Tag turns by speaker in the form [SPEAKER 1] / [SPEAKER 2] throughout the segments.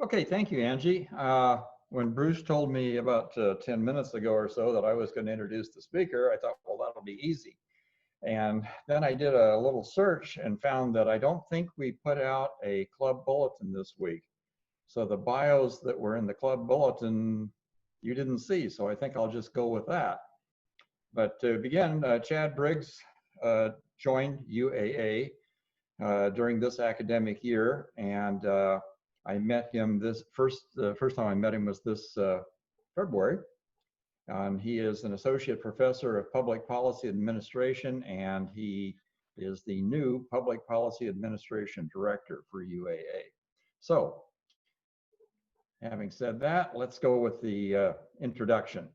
[SPEAKER 1] Okay, thank you, Angie. When Bruce told me about 10 minutes ago or so that I was going to introduce the speaker, I thought, well, that'll be easy. And then I did a little search and found that I don't think we put out a club bulletin this week. So the bios that were in the club bulletin, you didn't see. So I think I'll just go with that. But to begin, Chad Briggs joined UAA during this academic year, and I met him the first time I met him was this February. He is an associate professor of public policy administration, and he is the new public policy administration director for UAA. So, having said that, let's go with the introduction.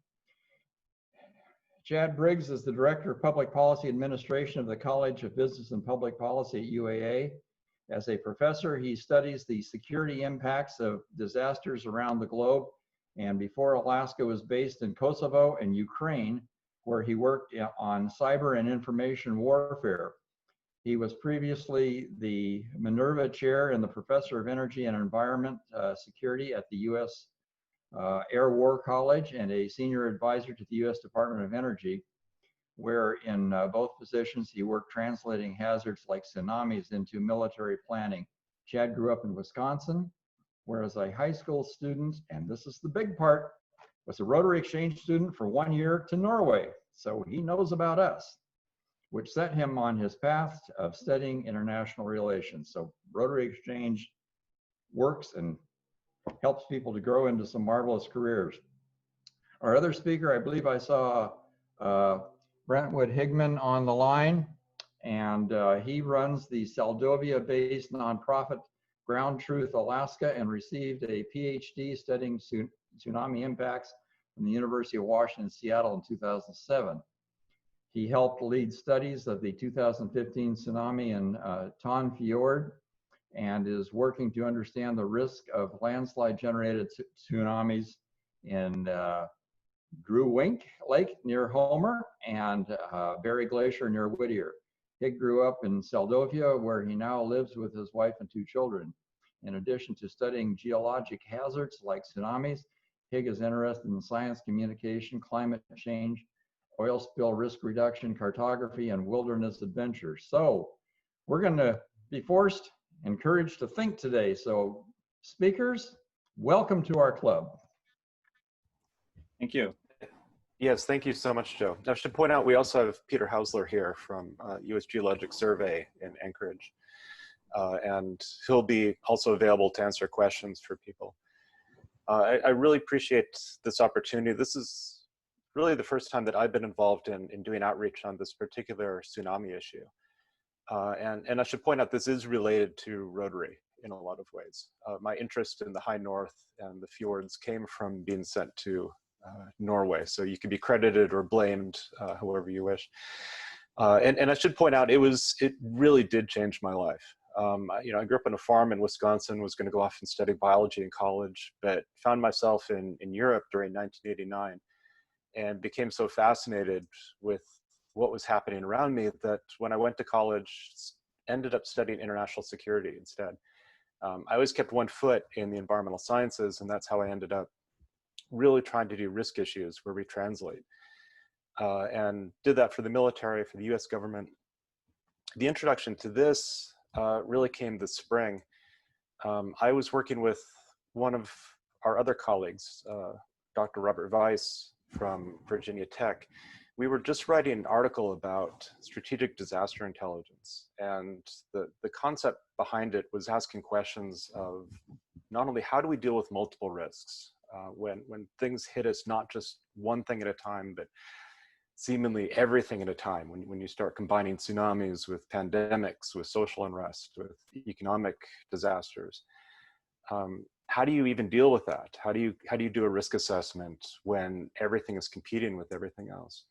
[SPEAKER 1] Chad Briggs is the Director of Public Policy Administration of the College of Business and Public Policy at UAA. As a professor, he studies the security impacts of disasters around the globe. And before Alaska was based in Kosovo and Ukraine, where he worked on cyber and information warfare. He was previously the Minerva Chair and the Professor of Energy and Environment Security at the U.S. Air War College and a senior advisor to the U.S. Department of Energy, where in both positions he worked translating hazards like tsunamis into military planning. Chad grew up in Wisconsin, where as a high school student, and this is the big part, was a Rotary exchange student for 1 year to Norway. So he knows about us, which set him on his path of studying international relations. So Rotary exchange works and helps people to grow into some marvelous careers. Our other speaker, I believe I saw Brentwood Higman on the line, and he runs the Seldovia-based nonprofit Ground Truth Alaska and received a PhD studying tsunami impacts from the University of Washington, Seattle in 2007. He helped lead studies of the 2015 tsunami in Ton Fjord and is working to understand the risk of landslide generated tsunamis in Drew Wink Lake near Homer and Berry Glacier near Whittier. Hig grew up in Seldovia, where he now lives with his wife and 2 children. In addition to studying geologic hazards like tsunamis, Hig is interested in science communication, climate change, oil spill risk reduction, cartography, and wilderness adventure. So we're going to be encouraged to think today. So speakers, welcome to our club.
[SPEAKER 2] Thank you.
[SPEAKER 3] Yes, thank you so much, Joe. I should point out we also have Peter Hausler here from U.S. Geologic Survey in Anchorage. And he'll be also available to answer questions for people. I really appreciate this opportunity. This is really the first time that I've been involved in doing outreach on this particular tsunami issue. And I should point out this is related to Rotary in a lot of ways. My interest in the high north and the fjords came from being sent to Norway. So you can be credited or blamed however you wish. And I should point out it really did change my life. I grew up on a farm in Wisconsin, was going to go off and study biology in college, but found myself in Europe during 1989 and became so fascinated with what was happening around me that when I went to college, ended up studying international security instead. I always kept one foot in the environmental sciences, and that's how I ended up really trying to do risk issues where we translate. And did that for the military, for the US government. The introduction to this really came this spring. I was working with one of our other colleagues, Dr. Robert Weiss from Virginia Tech. We were just writing an article about strategic disaster intelligence. And the concept behind it was asking questions of not only how do we deal with multiple risks, when things hit us, not just one thing at a time, but seemingly everything at a time, when you start combining tsunamis with pandemics, with social unrest, with economic disasters. How do you even deal with that? How do you do a risk assessment when everything is competing with everything else?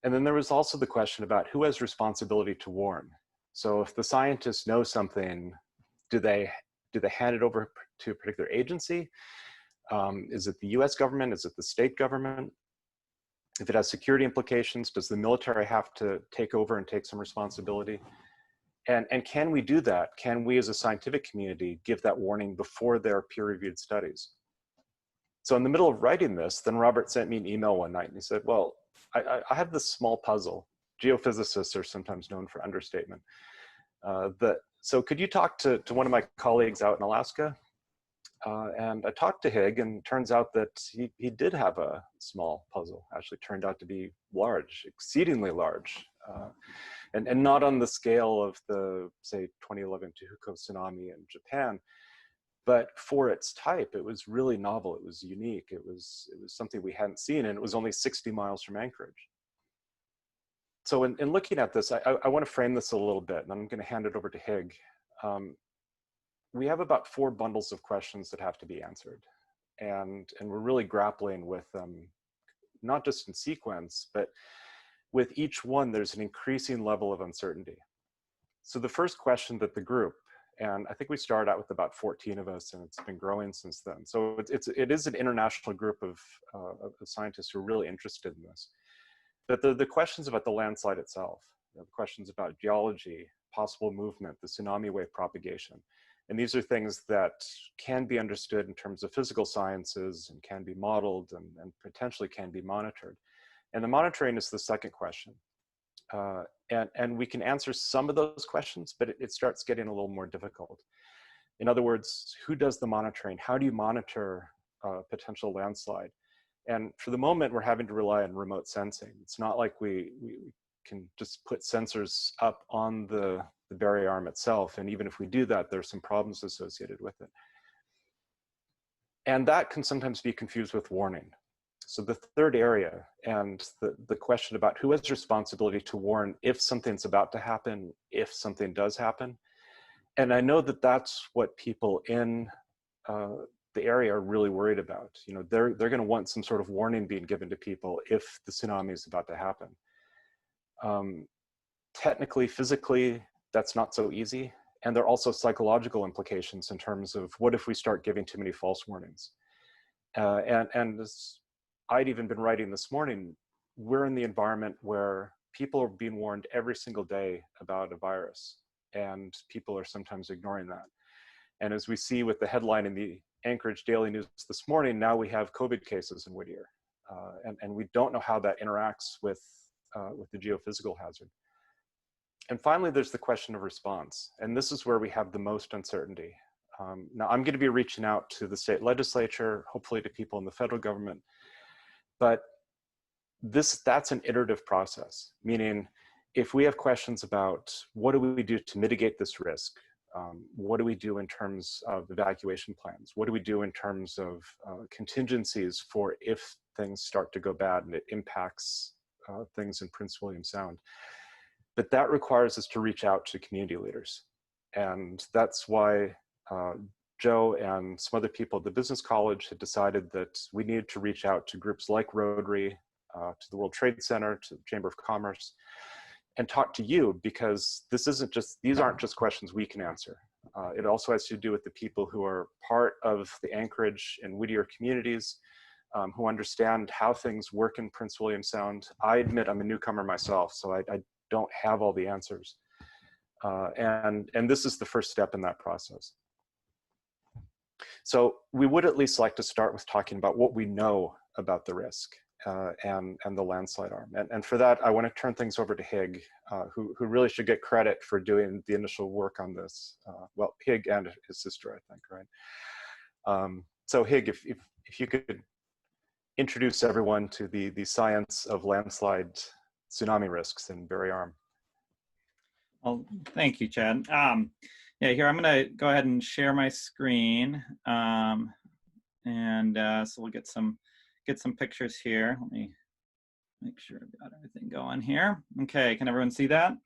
[SPEAKER 3] And then there was also the question about who has responsibility to warn. So if the scientists know something, do they hand it over to a particular agency? Is it the US government? Is it the state government? If it has security implications, does the military have to take over and take some responsibility? And can we do that? Can we as a scientific community give that warning before their peer-reviewed studies? So in the middle of writing this, then Robert sent me an email one night and he said, well, I have this small puzzle. Geophysicists are sometimes known for understatement. So could you talk to one of my colleagues out in Alaska? And I talked to Hig, and it turns out that he did have a small puzzle. Actually turned out to be large, exceedingly large. And not on the scale of the, say, 2011 Tohoku tsunami in Japan, but for its type, it was really novel. It was unique. It was something we hadn't seen, and it was only 60 miles from Anchorage. So in looking at this, I want to frame this a little bit, and I'm going to hand it over to Hig. We have about 4 bundles of questions that have to be answered, and we're really grappling with them, not just in sequence, but with each one, there's an increasing level of uncertainty. So the first question that the group, and I think we started out with about 14 of us, and it's been growing since then. So it is an international group of scientists who are really interested in this. But the questions about the landslide itself, the questions about geology, possible movement, the tsunami wave propagation. And these are things that can be understood in terms of physical sciences and can be modeled and potentially can be monitored. And the monitoring is the second question. And we can answer some of those questions, but it starts getting a little more difficult. In other words, who does the monitoring? How do you monitor potential landslide? And for the moment, we're having to rely on remote sensing. It's not like we can just put sensors up on the barrier arm itself. And even if we do that, there's some problems associated with it. And that can sometimes be confused with warning. So the third area, and the question about who has responsibility to warn if something's about to happen, if something does happen. And I know that that's what people in the area are really worried about. You know, they're going to want some sort of warning being given to people if the tsunami is about to happen. Technically, physically, that's not so easy. And there are also psychological implications in terms of what if we start giving too many false warnings. And as I'd even been writing this morning, we're in the environment where people are being warned every single day about a virus, and people are sometimes ignoring that. And as we see with the headline in the Anchorage Daily News this morning, now we have COVID cases in Whittier. And we don't know how that interacts with the geophysical hazard. And finally, there's the question of response. And this is where we have the most uncertainty. Now, I'm going to be reaching out to the state legislature, hopefully to people in the federal government. But that's an iterative process, meaning if we have questions about what do we do to mitigate this risk, what do we do in terms of evacuation plans, what do we do in terms of contingencies for if things start to go bad and it impacts things in Prince William Sound. But that requires us to reach out to community leaders. And that's why Joe and some other people at the business college had decided that we needed to reach out to groups like Rotary, to the World Trade Center, to the Chamber of Commerce, and talk to you, because these aren't just questions we can answer. It also has to do with the people who are part of the Anchorage and Whittier communities, who understand how things work in Prince William Sound. I admit I'm a newcomer myself, so I don't have all the answers. And this is the first step in that process. So we would at least like to start with talking about what we know about the risk and the landslide arm. And for that, I want to turn things over to Hig, who really should get credit for doing the initial work on this. Well, Hig and his sister, I think, right? So Hig, if you could introduce everyone to the science of landslide tsunami risks in Barrier Arm.
[SPEAKER 2] Well, thank you, Chad. Yeah, here I'm going to go ahead and share my screen, so we'll get some pictures here. Let me make sure I've got everything going here. Okay, can everyone see that?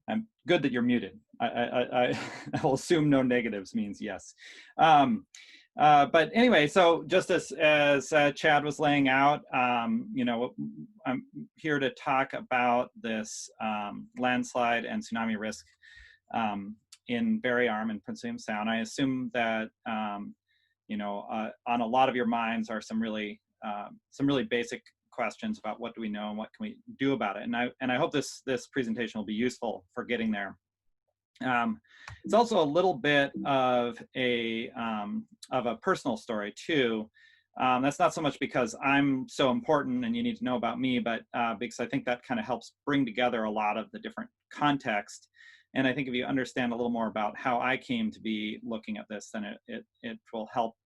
[SPEAKER 2] I'm good that you're muted. I will assume no negatives means yes. But anyway, so just as Chad was laying out, you know, I'm here to talk about this landslide and tsunami risk in Barrier Arm and Prince William Sound. I assume that you know, on a lot of your minds are some really basic questions about what do we know and what can we do about it. And I hope this presentation will be useful for getting there. It's also a little bit of a personal story too. That's not so much because I'm so important and you need to know about me, but because I think that kind of helps bring together a lot of the different context. And I think if you understand a little more about how I came to be looking at this, then it will help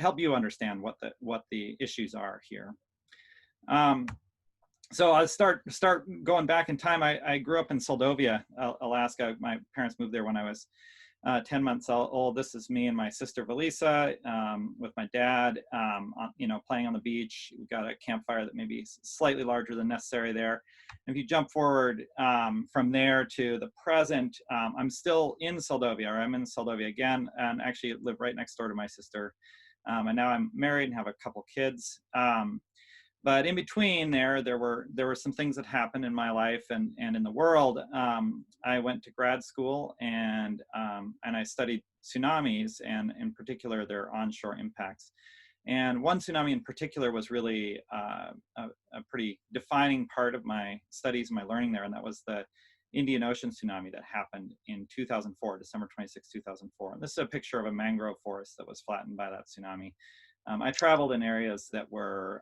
[SPEAKER 2] help you understand what the issues are here. So I'll start going back in time. I grew up in Soldovia, Alaska. My parents moved there when I was 10 months old. This is me and my sister Valisa with my dad, playing on the beach. We've got a campfire that may be slightly larger than necessary there. And if you jump forward from there to the present, I'm still in Soldovia, or I'm in Soldovia again, and actually live right next door to my sister. And now I'm married and have a couple kids. But in between there were some things that happened in my life and in the world. I went to grad school and I studied tsunamis, and in particular their onshore impacts. And one tsunami in particular was really a pretty defining part of my studies and my learning there, and that was the Indian Ocean tsunami that happened in 2004, December 26, 2004. And this is a picture of a mangrove forest that was flattened by that tsunami. I traveled in areas that were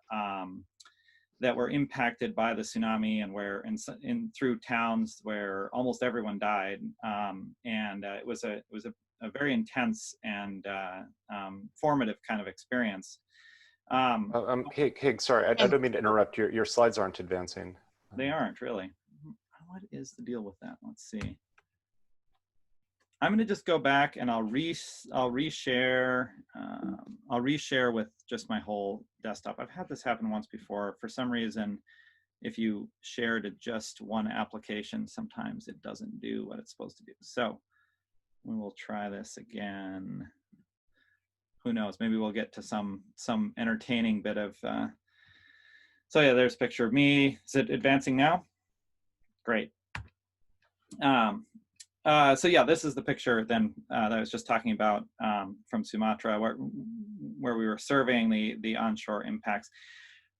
[SPEAKER 2] impacted by the tsunami, and where through towns where almost everyone died, it was a very intense and formative kind of experience.
[SPEAKER 3] Hey, sorry, I don't mean to interrupt. Your slides aren't advancing.
[SPEAKER 2] They aren't really. What is the deal with that? Let's see. I'm going to just go back and I'll reshare with just my whole desktop. I've had this happen once before. For some reason, if you share to just one application, sometimes it doesn't do what it's supposed to do. So we will try this again. Who knows? Maybe we'll get to some entertaining bit of. So yeah, there's a picture of me. Is it advancing now? Great. So yeah, this is the picture then that I was just talking about from Sumatra, where we were surveying the onshore impacts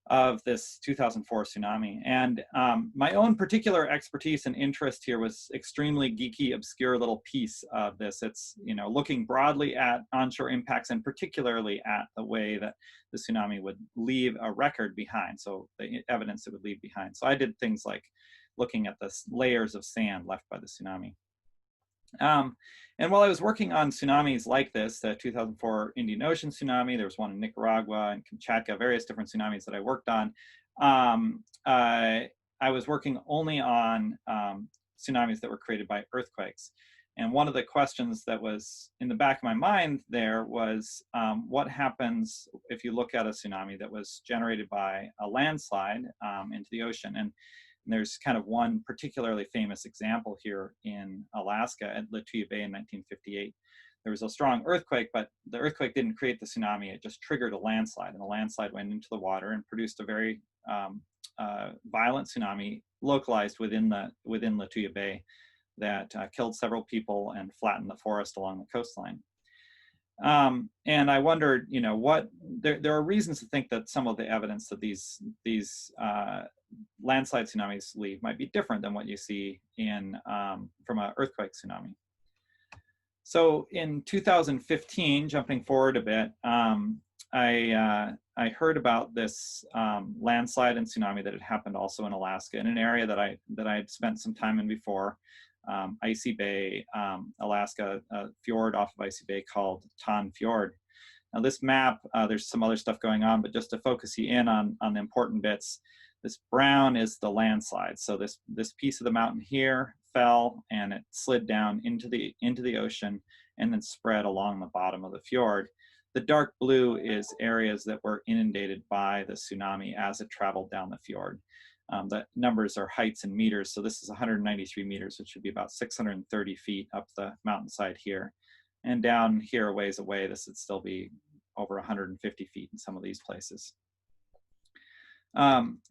[SPEAKER 2] of this 2004 tsunami. And my own particular expertise and interest here was extremely geeky, obscure little piece of this. It's, looking broadly at onshore impacts, and particularly at the way that the tsunami would leave a record behind, so the evidence it would leave behind. So I did things like looking at the layers of sand left by the tsunami. And while I was working on tsunamis like this, the 2004 Indian Ocean tsunami, there was one in Nicaragua and Kamchatka, various different tsunamis that I worked on, I was working only on tsunamis that were created by earthquakes. And one of the questions that was in the back of my mind there was, what happens if you look at a tsunami that was generated by a landslide into the ocean? And there's kind of one particularly famous example here in Alaska at Lituya Bay in 1958. There was a strong earthquake, but the earthquake didn't create the tsunami. It just triggered a landslide, and the landslide went into the water and produced a very violent tsunami localized within Lituya Bay that killed several people and flattened the forest along the coastline. And I wondered, there are reasons to think that some of the evidence that these landslide tsunamis leave might be different than what you see from an earthquake tsunami. So in 2015, jumping forward a bit, I heard about this landslide and tsunami that had happened also in Alaska, in an area that I had spent some time in before. Icy Bay, Alaska, a fjord off of Icy Bay called Tan Fjord. Now this map, there's some other stuff going on, but just to focus you in on the important bits, this brown is the landslide. So this piece of the mountain here fell and it slid down into the ocean and then spread along the bottom of the fjord. The dark blue is areas that were inundated by the tsunami as it traveled down the fjord. The numbers are heights in meters. So this is 193 meters, which would be about 630 feet up the mountainside here. And down here a ways away, this would still be over 150 feet in some of these places.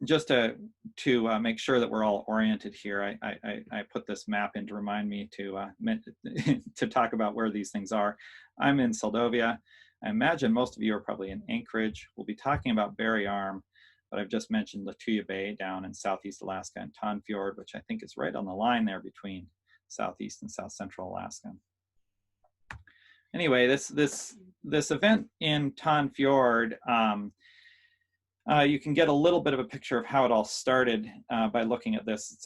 [SPEAKER 2] Just to make sure that we're all oriented here, I put this map in to remind me to talk about where these things are. I'm in Soldovia. I imagine most of you are probably in Anchorage. We'll be talking about Berry Arm, but I've just mentioned Lituya Bay down in Southeast Alaska and Tanfjord, which I think is right on the line there between Southeast and South Central Alaska. Anyway, this event in Tanfjord, you can get a little bit of a picture of how it all started by looking at this. It's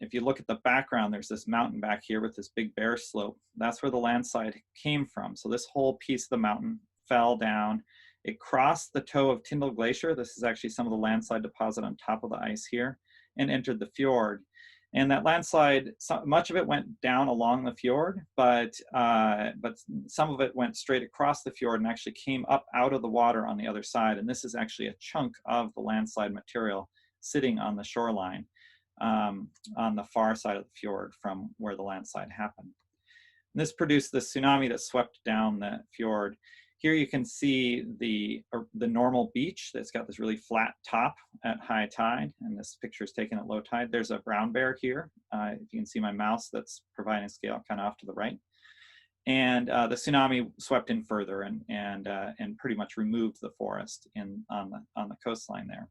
[SPEAKER 2] if you look at the background, there's this mountain back here with this big bare slope. That's where the landslide came from. So this whole piece of the mountain fell down. It crossed the toe of Tyndall Glacier. This is actually some of the landslide deposit on top of the ice here, and entered the fjord. And that landslide, much of it went down along the fjord, but some of it went straight across the fjord and actually came up out of the water on the other side. And this is actually a chunk of the landslide material sitting on the shoreline on the far side of the fjord from where the landslide happened. And this produced the tsunami that swept down the fjord. Here you can see the normal beach that's got this really flat top at high tide, and this picture is taken at low tide. There's a brown bear here. If you can see my mouse, that's providing scale kind of off to the right. And the tsunami swept in further and pretty much removed the forest on the coastline there.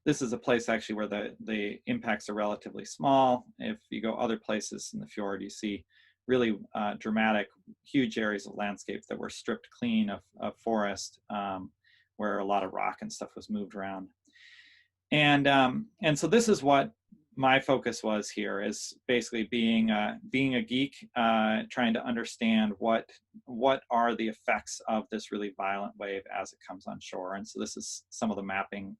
[SPEAKER 2] This is a place actually where the impacts are relatively small. If you go other places in the fjord, you see really dramatic, huge areas of landscape that were stripped clean of forest, where a lot of rock and stuff was moved around. And so this is what my focus was here, is basically being a geek, trying to understand what are the effects of this really violent wave as it comes on shore. And so this is some of the mapping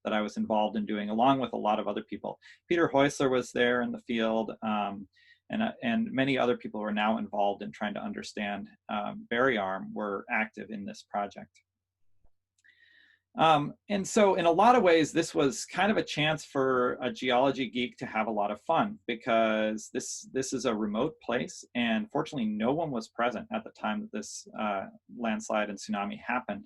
[SPEAKER 2] that I was involved in doing, along with a lot of other people. Peter Heusler was there in the field, and many other people who are now involved in trying to understand Berry Arm were active in this project. And so in a lot of ways, this was kind of a chance for a geology geek to have a lot of fun, because this is a remote place, and fortunately no one was present at the time that this landslide and tsunami happened.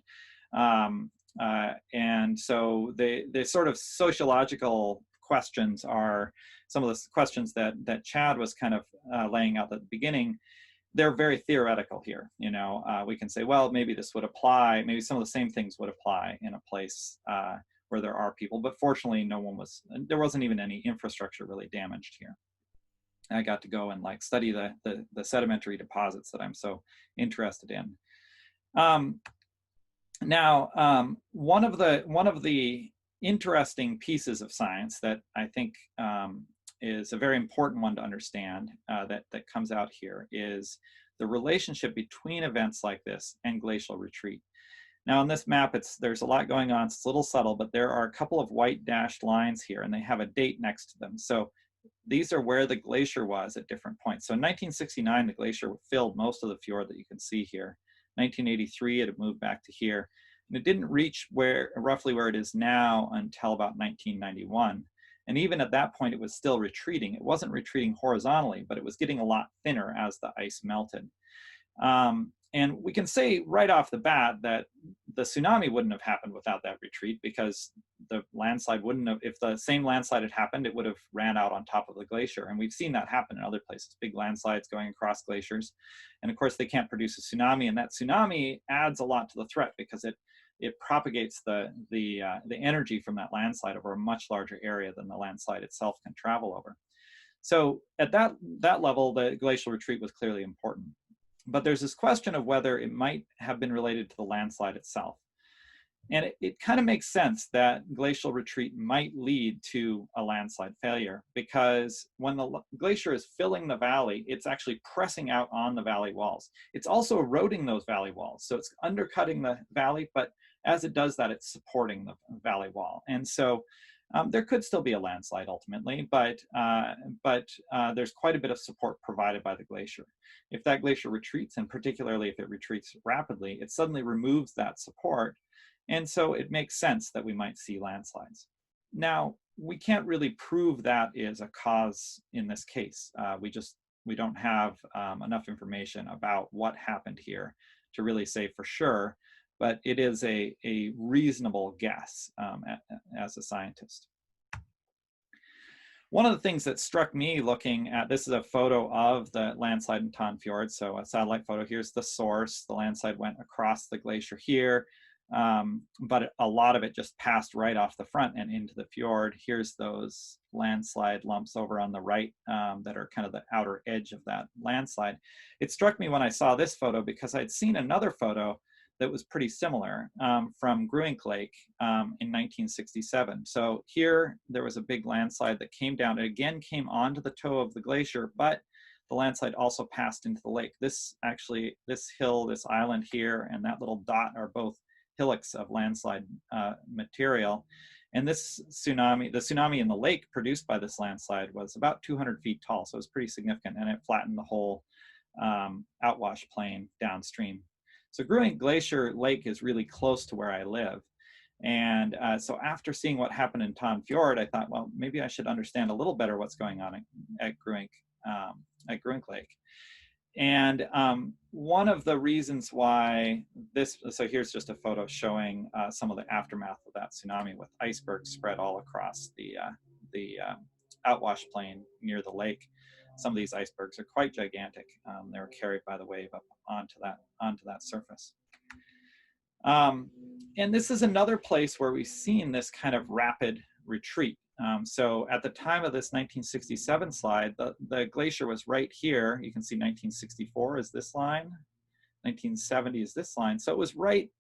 [SPEAKER 2] And so the sort of sociological questions are some of the questions that Chad was kind of laying out at the beginning. They're very theoretical here. You know, we can say, well, maybe this would apply, maybe some of the same things would apply in a place where there are people, but fortunately there wasn't even any infrastructure really damaged here. I got to go and like study the sedimentary deposits that I'm so interested in. Now, one of the interesting pieces of science that I think is a very important one to understand that comes out here is the relationship between events like this and glacial retreat. Now on this map, there's a lot going on. It's a little subtle, but there are a couple of white dashed lines here, and they have a date next to them. So these are where the glacier was at different points. So in 1969, the glacier filled most of the fjord that you can see here. 1983, it had moved back to here. And it didn't reach roughly where it is now until about 1991. And even at that point, it was still retreating. It wasn't retreating horizontally, but it was getting a lot thinner as the ice melted. And we can say right off the bat that the tsunami wouldn't have happened without that retreat, because the landslide wouldn't have, if the same landslide had happened, it would have ran out on top of the glacier. And we've seen that happen in other places, big landslides going across glaciers. And of course, they can't produce a tsunami. And that tsunami adds a lot to the threat, because it propagates the energy from that landslide over a much larger area than the landslide itself can travel over. So at that level, the glacial retreat was clearly important. But there's this question of whether it might have been related to the landslide itself. And it kind of makes sense that glacial retreat might lead to a landslide failure, because when the glacier is filling the valley, it's actually pressing out on the valley walls. It's also eroding those valley walls. So it's undercutting the valley, but as it does that, it's supporting the valley wall. And so there could still be a landslide ultimately, but there's quite a bit of support provided by the glacier. If that glacier retreats, and particularly if it retreats rapidly, it suddenly removes that support. And so it makes sense that we might see landslides. Now, we can't really prove that is a cause in this case. We don't have enough information about what happened here to really say for sure, but it is a reasonable guess as a scientist. One of the things that struck me looking at, this is a photo of the landslide in Tanfjord, so a satellite photo. Here's the source. The landslide went across the glacier here. but a lot of it just passed right off the front and into the fjord. Here's those landslide lumps over on the right that are kind of the outer edge of that landslide. It struck me when I saw this photo because I'd seen another photo that was pretty similar from Gruink Lake in 1967. So here there was a big landslide that came down. It again came onto the toe of the glacier, but the landslide also passed into the lake. This actually, this hill, this island here, and that little dot are both hillocks of landslide material. And this tsunami, the tsunami in the lake produced by this landslide was about 200 feet tall. So it was pretty significant, and it flattened the whole outwash plain downstream. So Gruink Glacier Lake is really close to where I live. And so after seeing what happened in Ton Fjord, I thought, well, maybe I should understand a little better what's going on at Gruink Lake. And one of the reasons why this, so here's just a photo showing some of the aftermath of that tsunami with icebergs spread all across the outwash plain near the lake. Some of these icebergs are quite gigantic. They were carried by the wave up onto that surface. And this is another place where we've seen this kind of rapid retreat. So at the time of this 1967 slide, the glacier was right here. You can see 1964 is this line, 1970 is this line. So it was right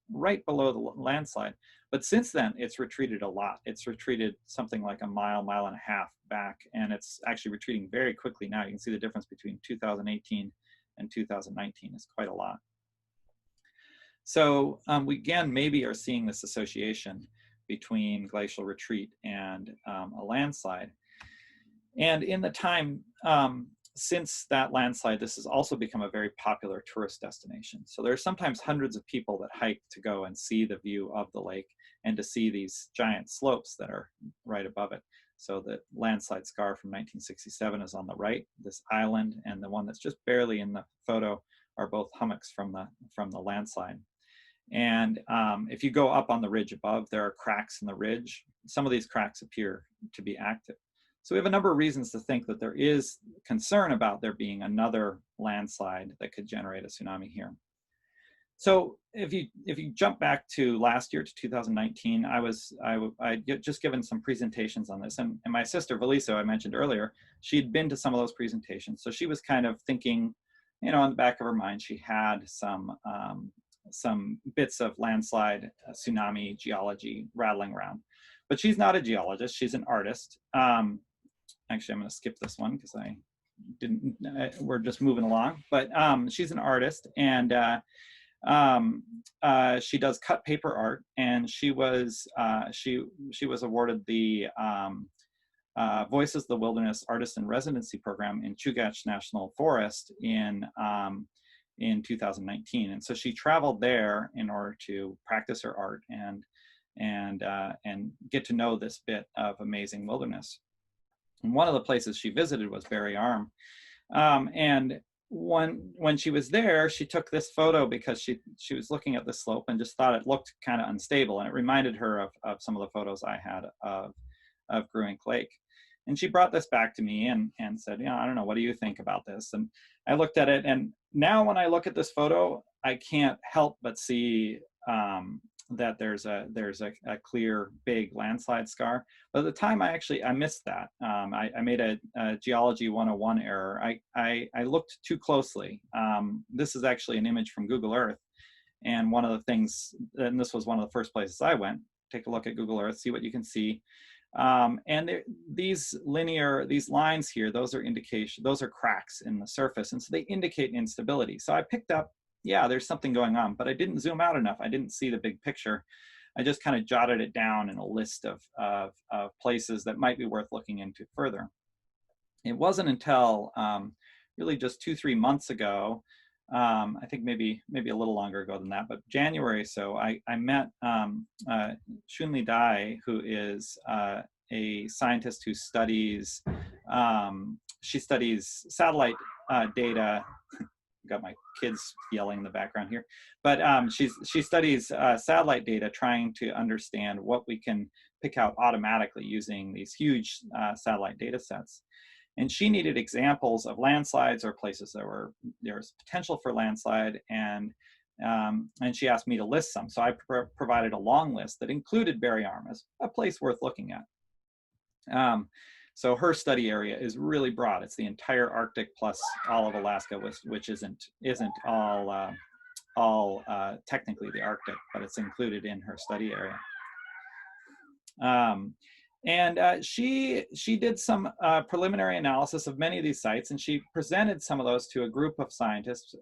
[SPEAKER 2] below the landslide. But since then, it's retreated a lot. It's retreated something like a mile, mile and a half back, and it's actually retreating very quickly now. You can see the difference between 2018 and 2019 is quite a lot. So we again maybe are seeing this association between glacial retreat and a landslide. And in the time since that landslide, this has also become a very popular tourist destination. So there are sometimes hundreds of people that hike to go and see the view of the lake and to see these giant slopes that are right above it. So the landslide scar from 1967 is on the right, this island, and the one that's just barely in the photo are both hummocks from the landslide. And if you go up on the ridge above, there are cracks in the ridge. Some of these cracks appear to be active. So we have a number of reasons to think that there is concern about there being another landslide that could generate a tsunami here. So if you jump back to last year, to 2019, I'd just given some presentations on this, and my sister Valiso, I mentioned earlier, she'd been to some of those presentations. So she was kind of thinking, you know, in the back of her mind, she had some bits of landslide, tsunami geology rattling around. But she's not a geologist, she's an artist. Actually, I'm going to skip this one because we're just moving along. But she's an artist, and she does cut paper art, and she was awarded the Voices of the Wilderness Artist in Residency program in Chugach National Forest in 2019. And so she traveled there in order to practice her art and get to know this bit of amazing wilderness. And one of the places she visited was Barry Arm. And when she was there, she took this photo because she was looking at the slope and just thought it looked kind of unstable. And it reminded her of some of the photos I had of Gruink Lake. And she brought this back to me and said, you know, I don't know, what do you think about this? And I looked at it, and now when I look at this photo, I can't help but see that there's a clear big landslide scar. But at the time, I missed that. I made a geology 101 error. I looked too closely. This is actually an image from Google Earth, and one of the things, and this was one of the first places I went. Take a look at Google Earth, see what you can see. And these lines here, those are cracks in the surface, and so they indicate instability. So I picked up, yeah, there's something going on, but I didn't zoom out enough. I didn't see the big picture. I just kind of jotted it down in a list of places that might be worth looking into further. It wasn't until really just 2-3 months ago, I think maybe a little longer ago than that, but January. So I met Shunli Dai, who is a scientist who studies, she studies satellite data. Got my kids yelling in the background here, but she studies satellite data, trying to understand what we can pick out automatically using these huge satellite data sets. And she needed examples of landslides or places there was potential for landslide, and And she asked me to list some. So I provided a long list that included Barry Arm as a place worth looking at. So her study area is really broad. It's the entire Arctic plus all of Alaska, which isn't all technically the Arctic, but it's included in her study area. She did some preliminary analysis of many of these sites, and she presented some of those to a group of scientists,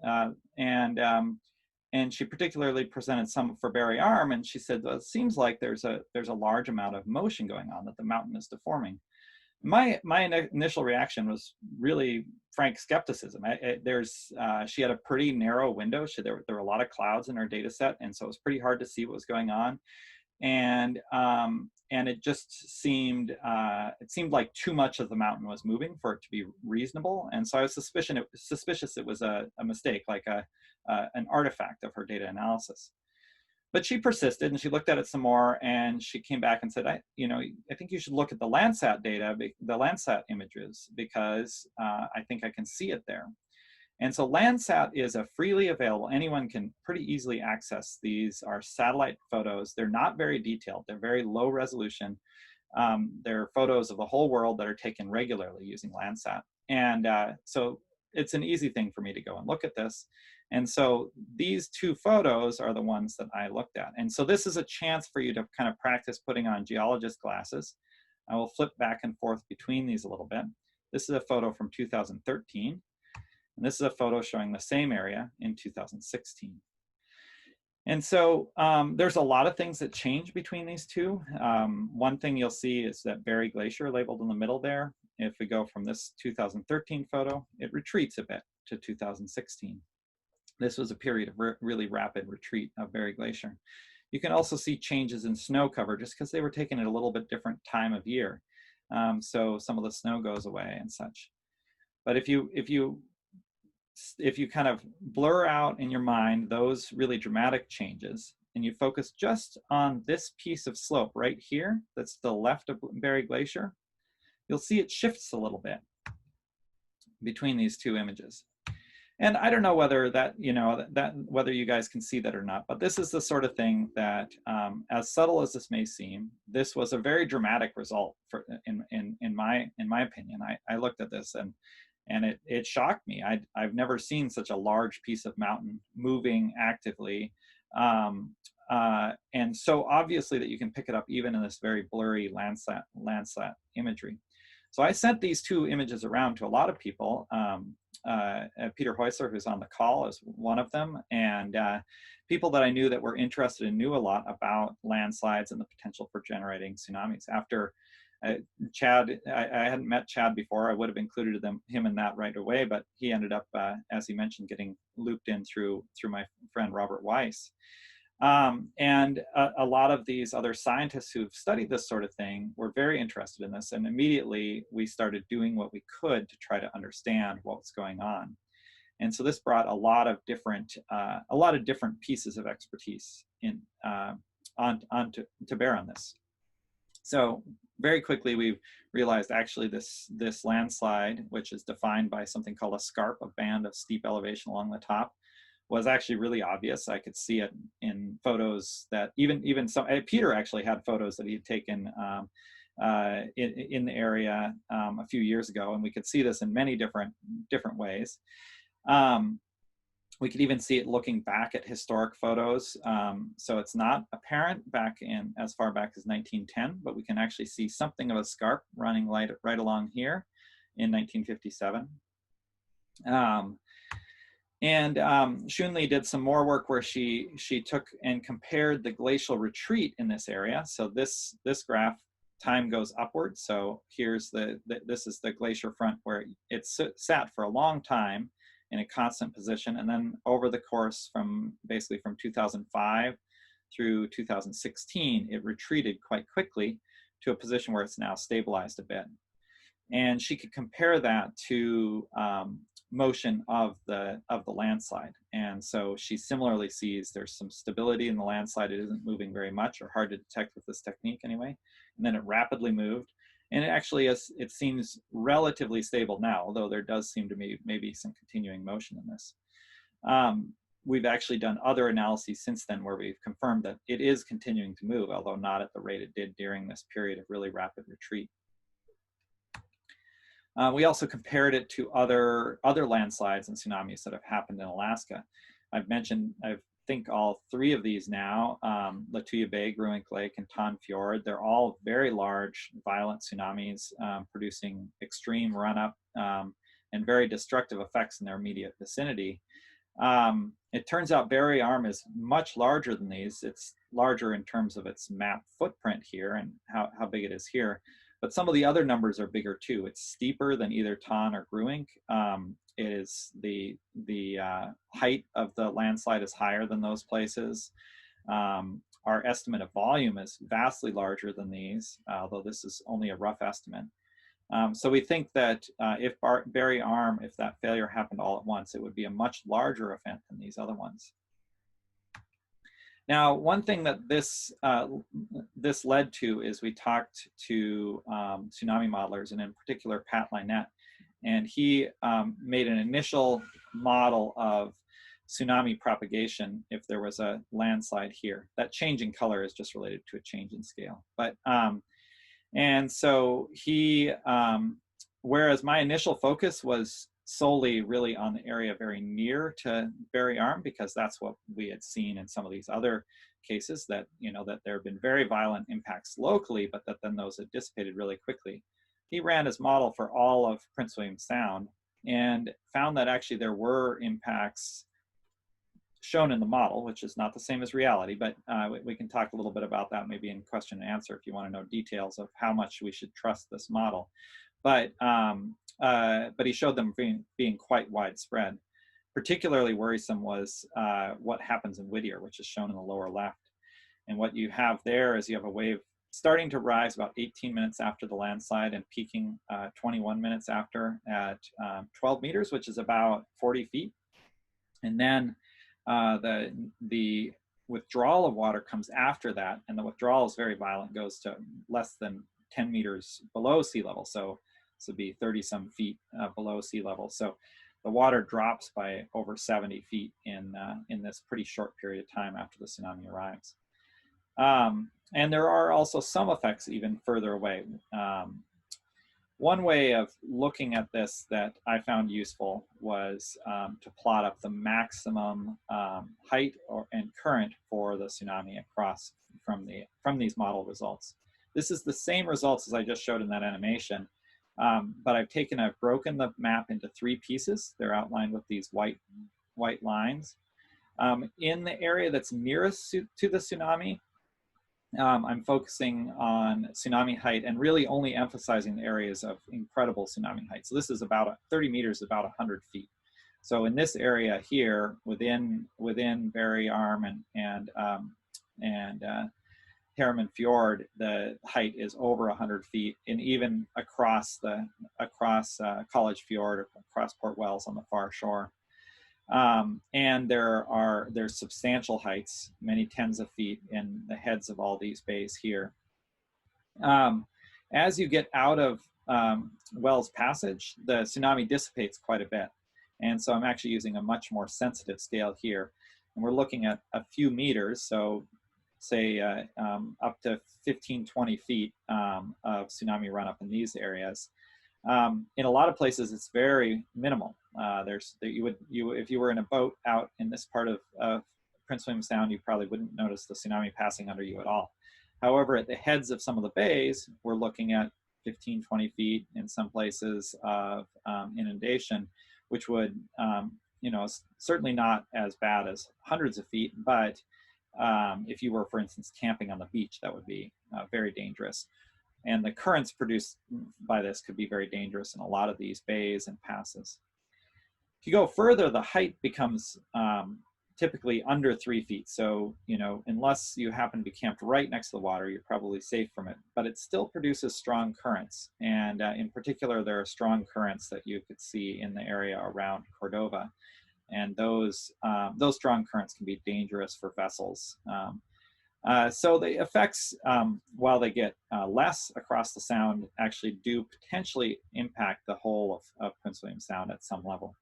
[SPEAKER 2] and she particularly presented some for Barry Arm, and she said, well, it seems like there's a large amount of motion going on, that the mountain is deforming. My initial reaction was really frank skepticism. She had a pretty narrow window. There were a lot of clouds in her data set, and so it was pretty hard to see what was going on. And it just seemed like too much of the mountain was moving for it to be reasonable. And so I was suspicious it was a mistake, like an artifact of her data analysis. But she persisted, and she looked at it some more, and she came back and said, I think you should look at the Landsat data, the Landsat images, because I think I can see it there. And so Landsat is a freely available, anyone can pretty easily access. These are satellite photos. They're not very detailed. They're very low resolution. They're photos of the whole world that are taken regularly using Landsat. And so it's an easy thing for me to go and look at this. And so these two photos are the ones that I looked at. And so this is a chance for you to kind of practice putting on geologist glasses. I will flip back and forth between these a little bit. This is a photo from 2013. And this is a photo showing the same area in 2016. And so there's a lot of things that change between these two. One thing you'll see is that Berry Glacier labeled in the middle there. If we go from this 2013 photo, it retreats a bit to 2016. This was a period of really rapid retreat of Berry Glacier. You can also see changes in snow cover just because they were taken at a little bit different time of year. So some of the snow goes away and such. But if you kind of blur out in your mind those really dramatic changes, and you focus just on this piece of slope right here, that's the left of Berry Glacier, you'll see it shifts a little bit between these two images. And I don't know whether whether you guys can see that or not, but this is the sort of thing that, as subtle as this may seem, this was a very dramatic result in my opinion. I looked at this and it shocked me. I've never seen such a large piece of mountain moving actively, and so obviously that you can pick it up even in this very blurry Landsat imagery. So I sent these two images around to a lot of people. Peter Heusler, who's on the call, is one of them, and people that I knew that were interested and knew a lot about landslides and the potential for generating tsunamis. After Chad, I hadn't met Chad before. I would have included him in that right away, but he ended up, as he mentioned, getting looped in through my friend Robert Weiss. And a lot of these other scientists who've studied this sort of thing were very interested in this, and immediately we started doing what we could to try to understand what was going on. And so this brought a lot of different pieces of expertise to bear on this. So very quickly we realized actually this landslide, which is defined by something called a scarp, a band of steep elevation along the top, was actually really obvious. I could see it in photos that even some, Peter actually had photos that he had taken in the area a few years ago, and we could see this in many different ways. We could even see it looking back at historic photos. So it's not apparent back in as far back as 1910, but we can actually see something of a scarp running right along here in 1957. And Shunli did some more work where she took and compared the glacial retreat in this area. So this graph, time goes upward. So here's this is the glacier front where it sat for a long time in a constant position, and then over the course from 2005 through 2016, it retreated quite quickly to a position where it's now stabilized a bit. And she could compare that to motion of the landslide. And so she similarly sees there's some stability in the landslide. It isn't moving very much, or hard to detect with this technique anyway. And then it rapidly moved. And it seems relatively stable now, although there does seem to be maybe some continuing motion in this. we've actually done other analyses since then where we've confirmed that it is continuing to move, although not at the rate it did during this period of really rapid retreat. We also compared it to other landslides and tsunamis that have happened in Alaska. I've mentioned, I think, all three of these now, Lituya Bay, Gruink Lake, and Tan Fjord. They're all very large, violent tsunamis producing extreme run-up and very destructive effects in their immediate vicinity. It turns out Barry Arm is much larger than these. It's larger in terms of its map footprint here and how big it is here. But some of the other numbers are bigger too. It's steeper than either Tan or Gruink. It is the height of the landslide is higher than those places. Our estimate of volume is vastly larger than these, although this is only a rough estimate. So we think that if Barry Arm, if that failure happened all at once, it would be a much larger event than these other ones. Now, one thing that this led to is we talked to tsunami modelers, and in particular Pat Lynette, and he made an initial model of tsunami propagation if there was a landslide here. That change in color is just related to a change in scale. But and so he, whereas my initial focus was solely really on the area very near to Barry Arm, because that's what we had seen in some of these other cases, that, you know, that there have been very violent impacts locally, but that then those had dissipated really quickly. He ran his model for all of Prince William Sound and found that actually there were impacts shown in the model, which is not the same as reality, but we can talk a little bit about that maybe in question and answer if you want to know details of how much we should trust this model. But he showed them being quite widespread. Particularly worrisome was what happens in Whittier, which is shown in the lower left. And what you have there is you have a wave starting to rise about 18 minutes after the landslide and peaking 21 minutes after at 12 meters, which is about 40 feet. And then the withdrawal of water comes after that, and the withdrawal is very violent, goes to less than 10 meters below sea level. So this would be 30 some feet below sea level. So the water drops by over 70 feet in this pretty short period of time after the tsunami arrives. And there are also some effects even further away. One way of looking at this that I found useful was to plot up the maximum height and current for the tsunami across from these model results. This is the same results as I just showed in that animation, but I've broken the map into three pieces. They're outlined with these white lines. In the area that's nearest to the tsunami, I'm focusing on tsunami height and really only emphasizing the areas of incredible tsunami height. So this is about 30 meters, about 100 feet. So in this area here, within Barry Arm and Harriman Fjord, the height is over 100 feet, and even across College Fjord or across Port Wells on the far shore. And there's substantial heights, many tens of feet in the heads of all these bays here. As you get out of Wells Passage, the tsunami dissipates quite a bit. And so I'm actually using a much more sensitive scale here. And we're looking at a few meters, so say up to 15, 20 feet of tsunami run up in these areas. In a lot of places, it's very minimal. If you were in a boat out in this part of Prince William Sound, you probably wouldn't notice the tsunami passing under you at all. However, at the heads of some of the bays, we're looking at 15, 20 feet in some places of inundation, which would, certainly not as bad as hundreds of feet, but if you were, for instance, camping on the beach, that would be very dangerous. And the currents produced by this could be very dangerous in a lot of these bays and passes. If you go further, the height becomes typically under 3 feet. So, unless you happen to be camped right next to the water, you're probably safe from it. But it still produces strong currents. And in particular, there are strong currents that you could see in the area around Cordova. And those strong currents can be dangerous for vessels. So the effects, while they get less across the sound, actually do potentially impact the whole of Prince William Sound at some level.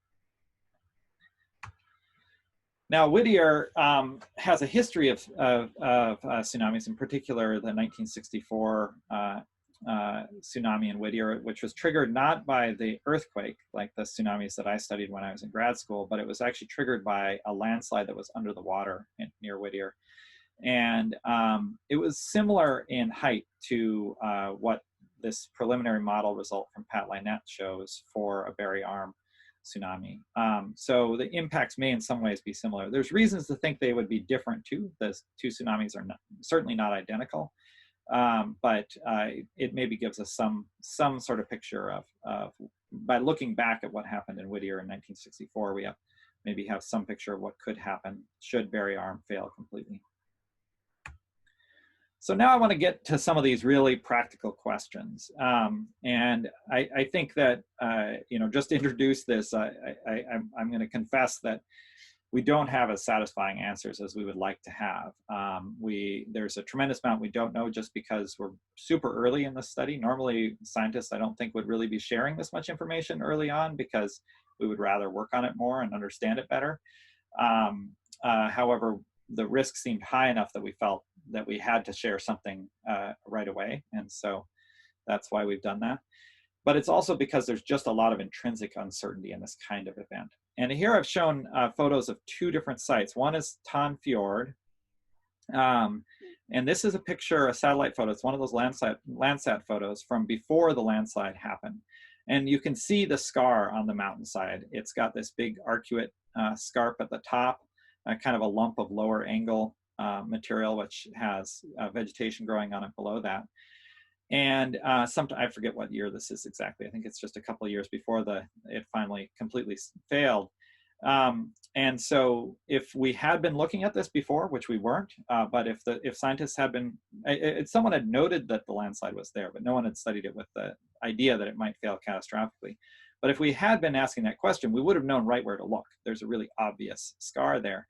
[SPEAKER 2] Now, Whittier has a history of tsunamis, in particular the 1964 tsunami in Whittier, which was triggered not by the earthquake, like the tsunamis that I studied when I was in grad school, but it was actually triggered by a landslide that was under the water near Whittier. And it was similar in height to what this preliminary model result from Pat Lynette shows for a Barry Arm tsunami. So the impacts may in some ways be similar. There's reasons to think they would be different too. The two tsunamis are certainly not identical, but it maybe gives us some sort of picture of, by looking back at what happened in Whittier in 1964, we maybe have some picture of what could happen should Barry Arm fail completely. So now I want to get to some of these really practical questions. And I think that, just to introduce this, I'm going to confess that we don't have as satisfying answers as we would like to have. There's a tremendous amount we don't know just because we're super early in the study. Normally, scientists, I don't think, would really be sharing this much information early on because we would rather work on it more and understand it better. However, the risk seemed high enough that we felt that we had to share something right away. And so that's why we've done that. But it's also because there's just a lot of intrinsic uncertainty in this kind of event. And here I've shown photos of two different sites. One is Tan Fjord. And this is a picture, a satellite photo. It's one of those Landsat photos from before the landslide happened. And you can see the scar on the mountainside. It's got this big arcuate scarp at the top, kind of a lump of lower angle material, which has vegetation growing on it below that. And I forget what year this is exactly. I think it's just a couple of years before it finally completely failed. And so if we had been looking at this before, which we weren't, but if scientists had been, someone had noted that the landslide was there, but no one had studied it with the idea that it might fail catastrophically. But if we had been asking that question, we would have known right where to look. There's a really obvious scar there.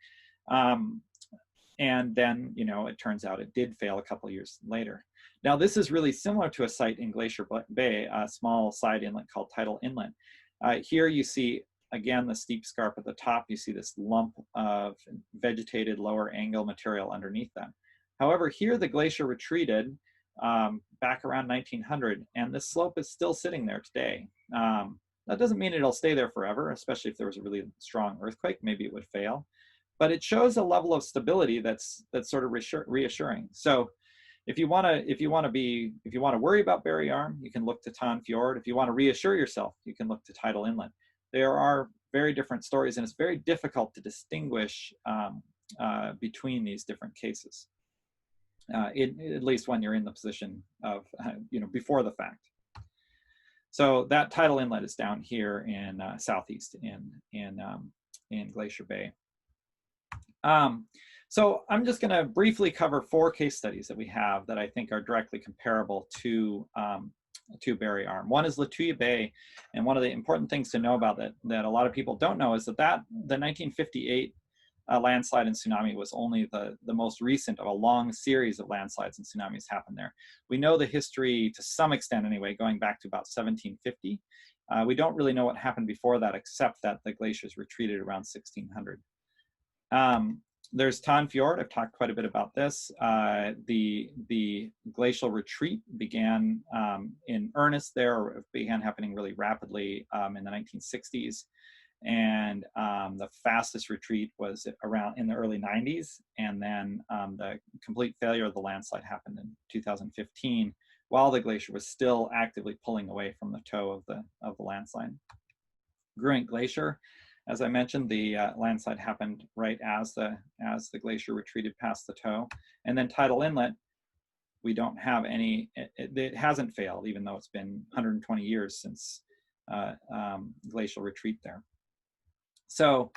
[SPEAKER 2] And then, it turns out it did fail a couple of years later. Now, this is really similar to a site in Glacier Bay, a small side inlet called Tidal Inlet. Here you see, again, the steep scarp at the top. You see this lump of vegetated lower angle material underneath that. However, here the glacier retreated back around 1900, and this slope is still sitting there today. That doesn't mean it'll stay there forever, especially if there was a really strong earthquake. Maybe it would fail. But it shows a level of stability that's sort of reassuring. So if you want to worry about Barry Arm, you can look to Tan Fjord. If you want to reassure yourself, you can look to Tidal Inlet. There are very different stories, and it's very difficult to distinguish between these different cases, at least when you're in the position of, before the fact. So that Tidal Inlet is down here in southeast in Glacier Bay. So I'm just going to briefly cover 4 case studies that we have that I think are directly comparable to Barry Arm. One is Lituya Bay, and one of the important things to know about that a lot of people don't know is that the 1958 landslide and tsunami was only the most recent of a long series of landslides and tsunamis happened there. We know the history to some extent anyway, going back to about 1750. We don't really know what happened before that, except that the glaciers retreated around 1600. There's Tan Fjord. I've talked quite a bit about this. The glacial retreat began in earnest there, or it began happening really rapidly in the 1960s. And the fastest retreat was around in the early 90s. And then the complete failure of the landslide happened in 2015, while the glacier was still actively pulling away from the toe of the landslide. Gruen Glacier, as I mentioned, the landslide happened right as the glacier retreated past the toe. And then Tidal Inlet, we don't have any, it hasn't failed, even though it's been 120 years since glacial retreat there. So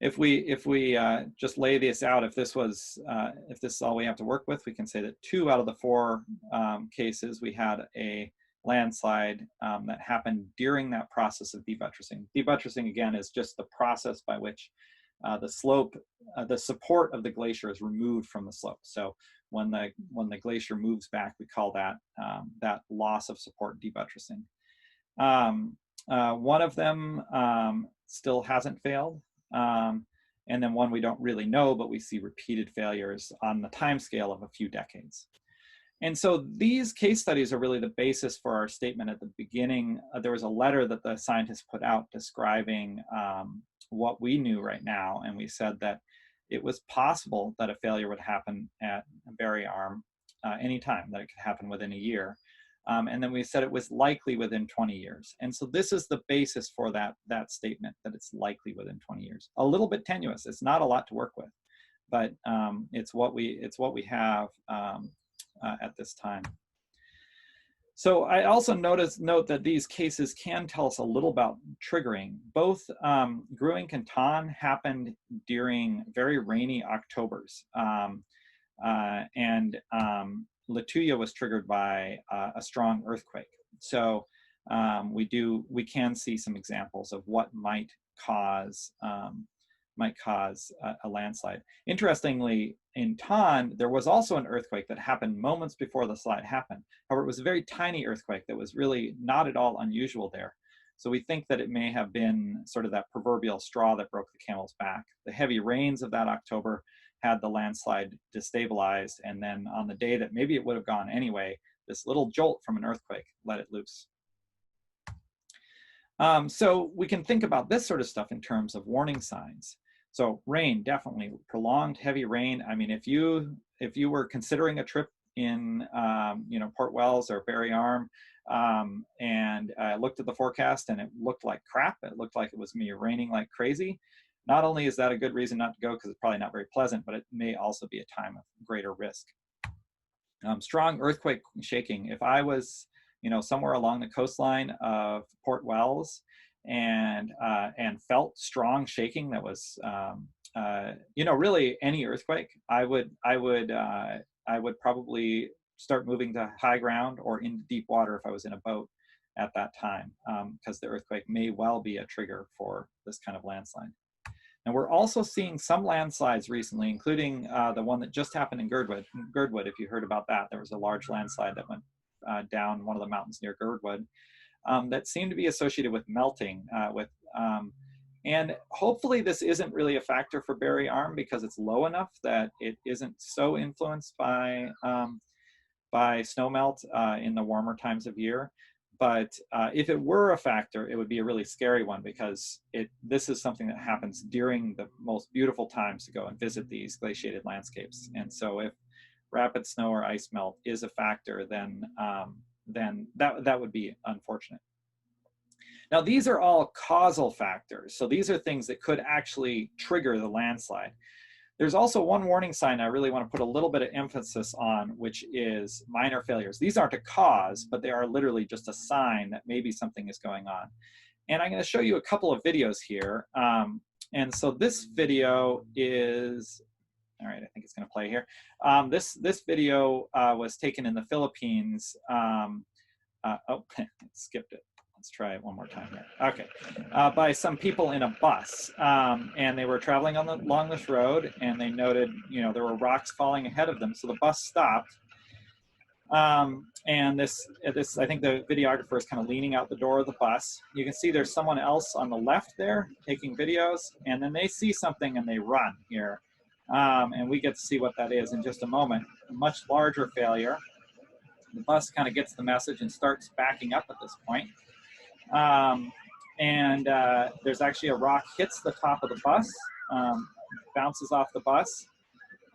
[SPEAKER 2] if we just lay this out, if this is all we have to work with, we can say that 2 out of the 4 cases, we had a landslide that happened during that process of debuttressing. Debuttressing, again, is just the process by which the support of the glacier is removed from the slope. So when the glacier moves back, we call that that loss of support debuttressing. One of them still hasn't failed, and then one we don't really know, but we see repeated failures on the time scale of a few decades. And so these case studies are really the basis for our statement at the beginning. There was a letter that the scientists put out describing what we knew right now, and we said that it was possible that a failure would happen at Berry Arm anytime, that it could happen within a year. And then we said it was likely within 20 years. And so this is the basis for that statement, that it's likely within 20 years. A little bit tenuous. It's not a lot to work with, but it's what we have at this time. So I also note that these cases can tell us a little about triggering. Both Gruink and Ton happened during very rainy Octobers. And Lituya was triggered by a strong earthquake. So we can see some examples of what might cause a landslide. Interestingly, in Ton, there was also an earthquake that happened moments before the slide happened. However, it was a very tiny earthquake that was really not at all unusual there. So we think that it may have been sort of that proverbial straw that broke the camel's back. The heavy rains of that October had the landslide destabilized, and then on the day that maybe it would have gone anyway, this little jolt from an earthquake let it loose. So we can think about this sort of stuff in terms of warning signs. So rain, definitely prolonged heavy rain. I mean, if you were considering a trip in Port Wells or Berry Arm, and looked at the forecast and it looked like crap, it looked like it was me raining like crazy, not only is that a good reason not to go because it's probably not very pleasant, but it may also be a time of greater risk. Strong earthquake shaking. If I was somewhere along the coastline of Port Wells and felt strong shaking that was really any earthquake, I would probably start moving to high ground or into deep water if I was in a boat at that time, because the earthquake may well be a trigger for this kind of landslide. And we're also seeing some landslides recently, including the one that just happened in Girdwood. Girdwood, if you heard about that, there was a large landslide that went down one of the mountains near Girdwood that seemed to be associated with melting. And hopefully this isn't really a factor for Berry Arm because it's low enough that it isn't so influenced by snowmelt in the warmer times of year. But if it were a factor, it would be a really scary one because this is something that happens during the most beautiful times to go and visit these glaciated landscapes. And so if rapid snow or ice melt is a factor, then that would be unfortunate. Now, these are all causal factors. So these are things that could actually trigger the landslide. There's also one warning sign I really want to put a little bit of emphasis on, which is minor failures. These aren't a cause, but they are literally just a sign that maybe something is going on. And I'm going to show you a couple of videos here. And so this video is, all right, I think it's going to play here. This video was taken in the Philippines. Oh, skipped it. Let's try it one more time here. Okay, by some people in a bus, and they were traveling along this road, and they noted, there were rocks falling ahead of them, so the bus stopped. And this, I think the videographer is kind of leaning out the door of the bus. You can see there's someone else on the left there taking videos, and then they see something and they run here, and we get to see what that is in just a moment. A much larger failure. The bus kind of gets the message and starts backing up at this point. There's actually a rock hits the top of the bus, bounces off the bus,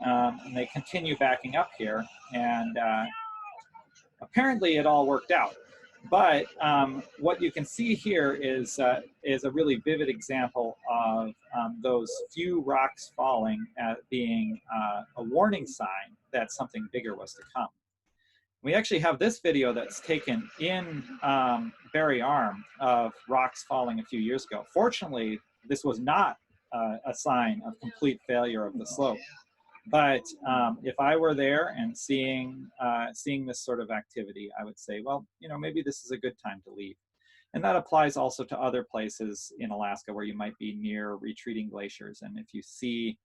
[SPEAKER 2] and they continue backing up here. And apparently it all worked out. But what you can see here is a really vivid example of those few rocks falling being a warning sign that something bigger was to come. We actually have this video that's taken in Berry Arm of rocks falling a few years ago. Fortunately, this was not a sign of complete failure of the slope. But if I were there and seeing this sort of activity, I would say, well, maybe this is a good time to leave. And that applies also to other places in Alaska where you might be near retreating glaciers. And if you see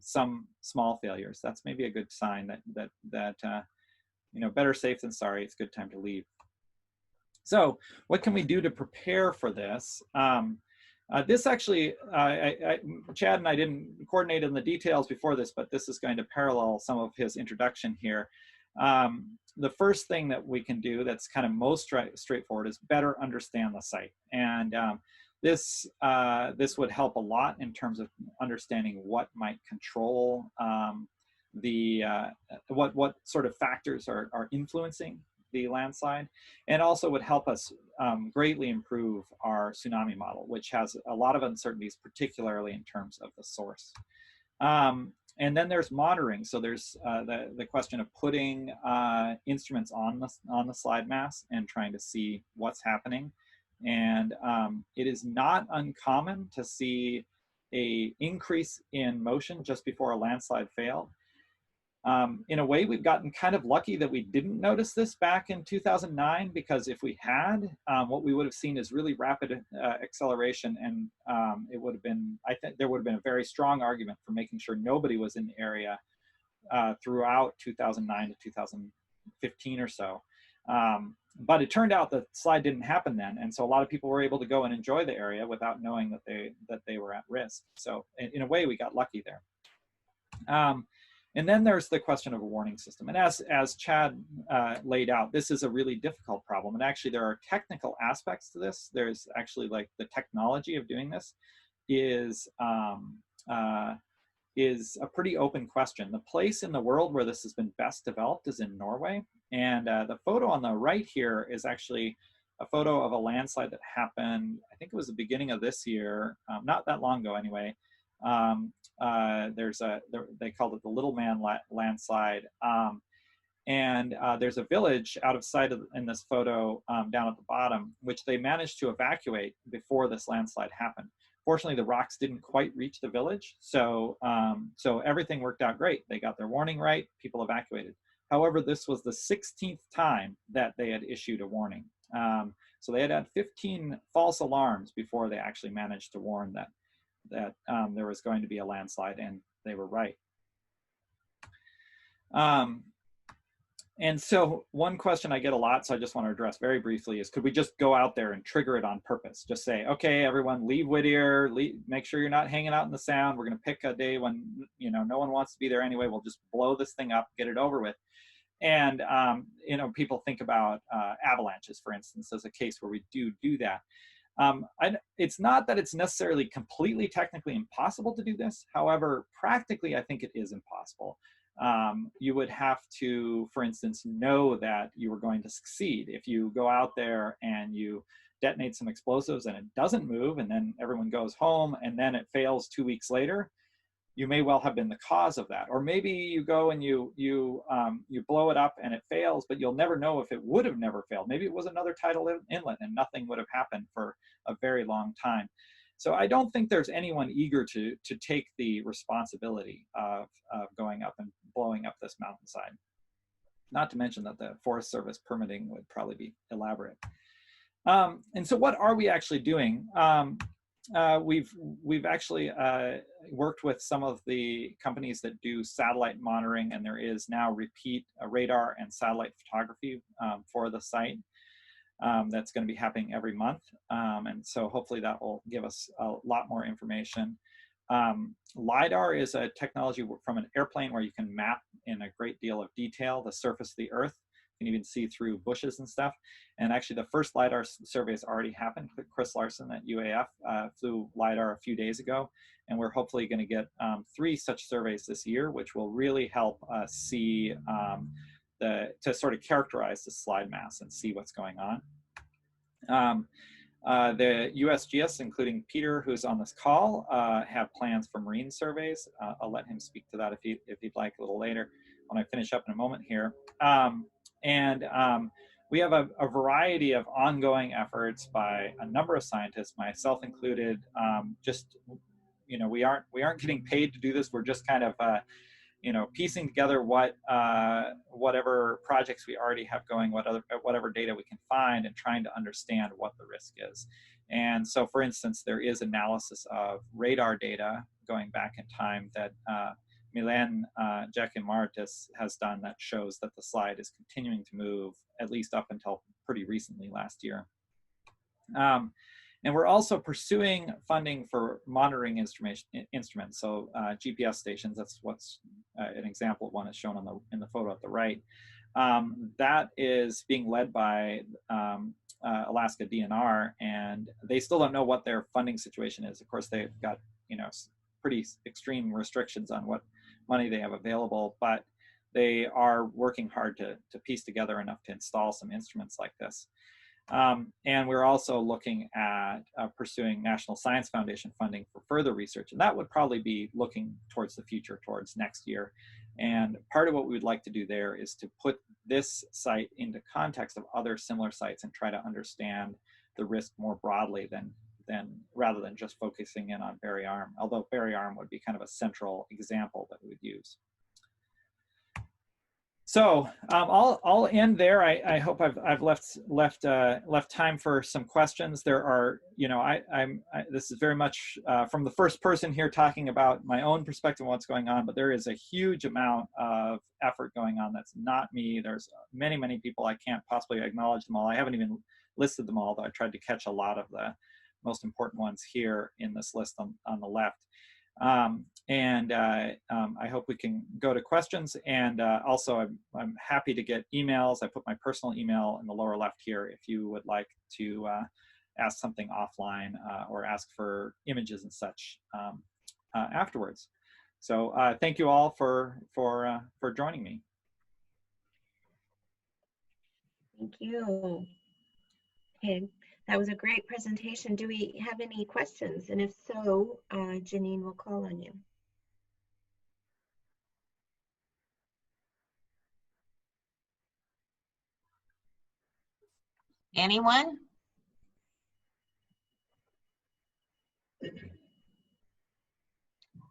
[SPEAKER 2] some small failures, that's maybe a good sign that better safe than sorry. It's a good time to leave. So what can we do to prepare for this? This actually, Chad and I didn't coordinate on the details before this, but this is going to parallel some of his introduction here. The first thing that we can do that's kind of most straightforward is better understand the site. And this would help a lot in terms of understanding what might control what sort of factors are influencing the landslide, and also would help us greatly improve our tsunami model, which has a lot of uncertainties, particularly in terms of the source. And then there's monitoring. So there's the question of putting instruments on the slide mass and trying to see what's happening. And it is not uncommon to see an increase in motion just before a landslide failed. In a way, we've gotten kind of lucky that we didn't notice this back in 2009, because if we had, what we would have seen is really rapid acceleration, and it would have been, I think there would have been a very strong argument for making sure nobody was in the area throughout 2009 to 2015 or so. But it turned out the slide didn't happen then, and so a lot of people were able to go and enjoy the area without knowing that they were at risk. So in a way, we got lucky there. And then there's the question of a warning system. And as Chad laid out, this is a really difficult problem. And actually, there are technical aspects to this. There's actually, like, the technology of doing this is a pretty open question. The place in the world where this has been best developed is in Norway. And the photo on the right here is actually a photo of a landslide that happened, I think it was the beginning of this year, not that long ago anyway. They called it the Little Man landslide. There's a village out of sight in this photo down at the bottom, which they managed to evacuate before this landslide happened. Fortunately, the rocks didn't quite reach the village, so everything worked out great. They got their warning right, people evacuated. However, this was the 16th time that they had issued a warning. So they had had 15 false alarms before they actually managed to warn that there was going to be a landslide, and they were right. And so one question I get a lot, so I just want to address very briefly, is could we just go out there and trigger it on purpose? Just say, okay, everyone leave Whittier, make sure you're not hanging out in the Sound. We're going to pick a day when no one wants to be there anyway. We'll just blow this thing up, get it over with. And people think about avalanches, for instance, as a case where we do that. It's not that it's necessarily completely technically impossible to do this. However, practically, I think it is impossible. You would have to, for instance, know that you were going to succeed. If you go out there and you detonate some explosives and it doesn't move, and then everyone goes home, and then it fails 2 weeks later, you may well have been the cause of that. Or maybe you go and you blow it up and it fails, but you'll never know if it would have never failed. Maybe it was another tidal inlet and nothing would have happened for a very long time. So I don't think there's anyone eager to take the responsibility of going up and blowing up this mountainside. Not to mention that the Forest Service permitting would probably be elaborate. And so what are we actually doing? We've actually worked with some of the companies that do satellite monitoring, and there is now repeat radar and satellite photography for the site. That's going to be happening every month, and so hopefully that will give us a lot more information. LiDAR is a technology from an airplane where you can map in a great deal of detail the surface of the Earth. You can even see through bushes and stuff. And actually, the first LiDAR survey has already happened. Chris Larson at UAF flew LiDAR a few days ago, and we're hopefully going to get 3 such surveys this year, which will really help us see to sort of characterize the slide mass and see what's going on. The USGS, including Peter, who's on this call, have plans for marine surveys. I'll let him speak to that if he'd like a little later when I finish up in a moment here. We have a variety of ongoing efforts by a number of scientists, myself included. We aren't getting paid to do this. We're just kind of piecing together whatever projects we already have going, whatever data we can find, and trying to understand what the risk is. And so, for instance, there is analysis of radar data going back in time that Milan Martis has done that shows that the slide is continuing to move, at least up until pretty recently last year. And we're also pursuing funding for monitoring instruments. So GPS stations, that's what's an example of one is shown on in the photo at the right. That is being led by Alaska DNR, and they still don't know what their funding situation is. Of course, they've got, you know, pretty extreme restrictions on what money they have available, but they are working hard to piece together enough to install some instruments like this. And we're also looking at pursuing National Science Foundation funding for further research, and that would probably be looking towards the future, towards next year. And part of what we would like to do there is to put this site into context of other similar sites and try to understand the risk more broadly rather than just focusing in on Barry Arm, although Barry Arm would be kind of a central example that we would use. So I'll end there. I hope I've left time for some questions. There are, you know, this is very much from the first person here talking about my own perspective on what's going on, but there is a huge amount of effort going on that's not me. There's many people. I can't possibly acknowledge them all. I haven't even listed them all, though I tried to catch a lot of the most important ones here in this list on the left. I hope we can go to questions, and also I'm happy to get emails. I put my personal email in the lower left here if you would like to ask something offline or ask for images and such afterwards. So thank you all for joining me.
[SPEAKER 4] Thank you. Okay, that was a great presentation. Do we have any questions? And if so, Janine will call on you. Anyone?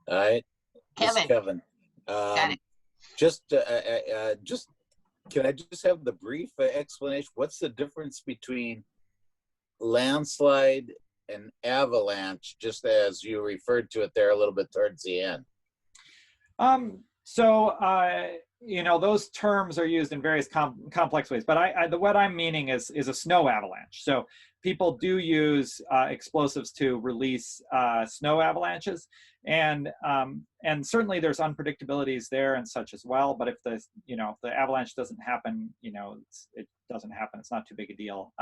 [SPEAKER 5] All right,
[SPEAKER 4] Kevin.
[SPEAKER 5] Kevin.
[SPEAKER 4] Got it.
[SPEAKER 5] Just can I just have the brief explanation? What's the difference between landslide and avalanche, just as you referred to it there a little bit towards the end?
[SPEAKER 2] You know, those terms are used in various complex ways, but what I'm meaning is a snow avalanche. So people do use explosives to release snow avalanches, and certainly there's unpredictabilities there and such as well. But if the avalanche doesn't happen, you know, it doesn't happen. It's not too big a deal.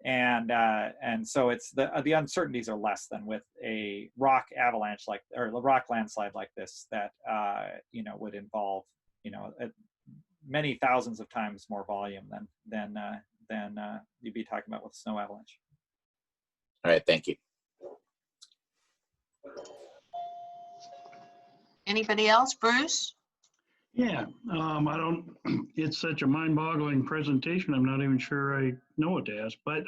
[SPEAKER 2] And so it's the uncertainties are less than with a rock avalanche or a rock landslide like this that you know, would involve, you know, many thousands of times more volume than you'd be talking about with a snow avalanche.
[SPEAKER 5] All right, thank you.
[SPEAKER 4] Anybody else? Bruce?
[SPEAKER 6] Yeah, it's such a mind-boggling presentation. I'm not even sure I know what to ask, but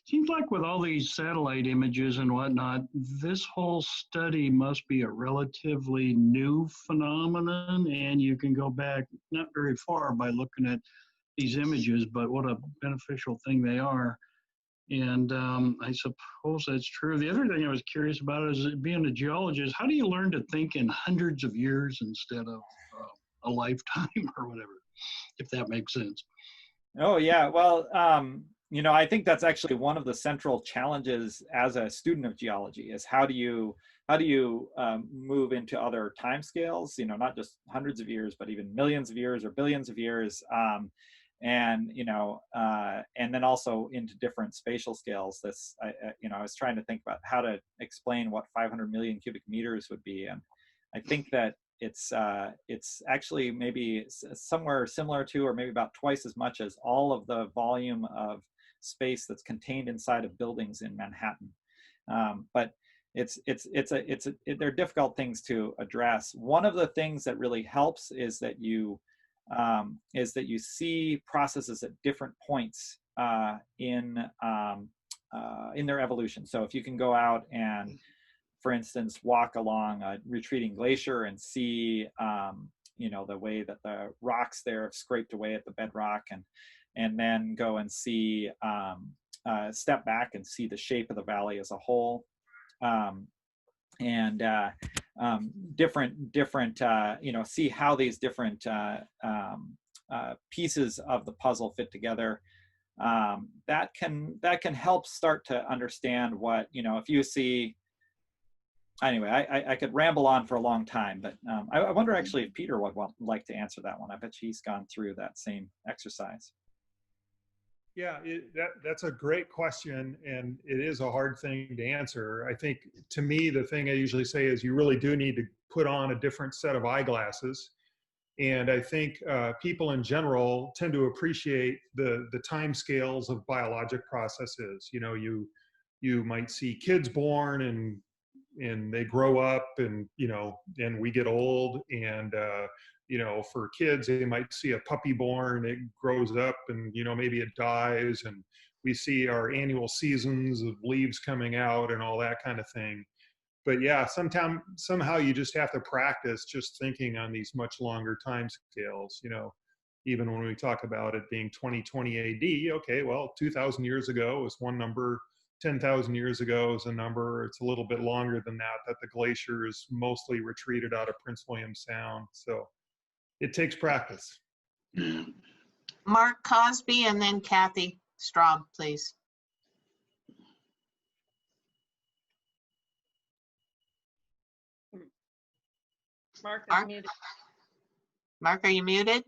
[SPEAKER 6] seems like with all these satellite images and whatnot, this whole study must be a relatively new phenomenon, and you can go back not very far by looking at these images, but what a beneficial thing they are. And I suppose that's true. The other thing I was curious about is, being a geologist, how do you learn to think in hundreds of years instead of a lifetime or whatever, if that makes sense?
[SPEAKER 2] Oh yeah, well, you know, I think that's actually one of the central challenges as a student of geology is how do you move into other timescales? You know, not just hundreds of years, but even millions of years or billions of years, and you know, and then also into different spatial scales. You know, I was trying to think about how to explain what 500 million cubic meters would be, and I think that it's actually maybe somewhere similar to, or maybe about twice as much as all of the volume of space that's contained inside of buildings in Manhattan. But they're difficult things to address. One of the things that really helps is that you see processes at different points in their evolution. So if you can go out and, for instance, walk along a retreating glacier and see, you know, the way that the rocks there have scraped away at the bedrock, and then go and see, step back and see the shape of the valley as a whole, different, you know, see how these different pieces of the puzzle fit together. that can help start to understand what, if you see. Anyway, I could ramble on for a long time, but I wonder actually if Peter would like to answer that one. I bet he's gone through that same exercise.
[SPEAKER 7] Yeah, that's a great question, and it is a hard thing to answer. I think, to me, the thing I usually say is you really do need to put on a different set of eyeglasses. And I think people in general tend to appreciate the time scales of biologic processes. You might see kids born and they grow up, and and we get old, and for kids, they might see a puppy born, it grows up, and maybe it dies, and we see our annual seasons of leaves coming out and all that kind of thing. But yeah, somehow you just have to practice just thinking on these much longer time scales. Even when we talk about it being 2020 AD, okay, well, 2,000 years ago was one number, 10,000 years ago is a number. It's a little bit longer than that the glaciers mostly retreated out of Prince William Sound. So it takes practice.
[SPEAKER 8] Mark Cosby and then Kathy Straub, please.
[SPEAKER 9] Mark,
[SPEAKER 8] Mark?
[SPEAKER 9] I'm muted.
[SPEAKER 8] Mark, are you muted?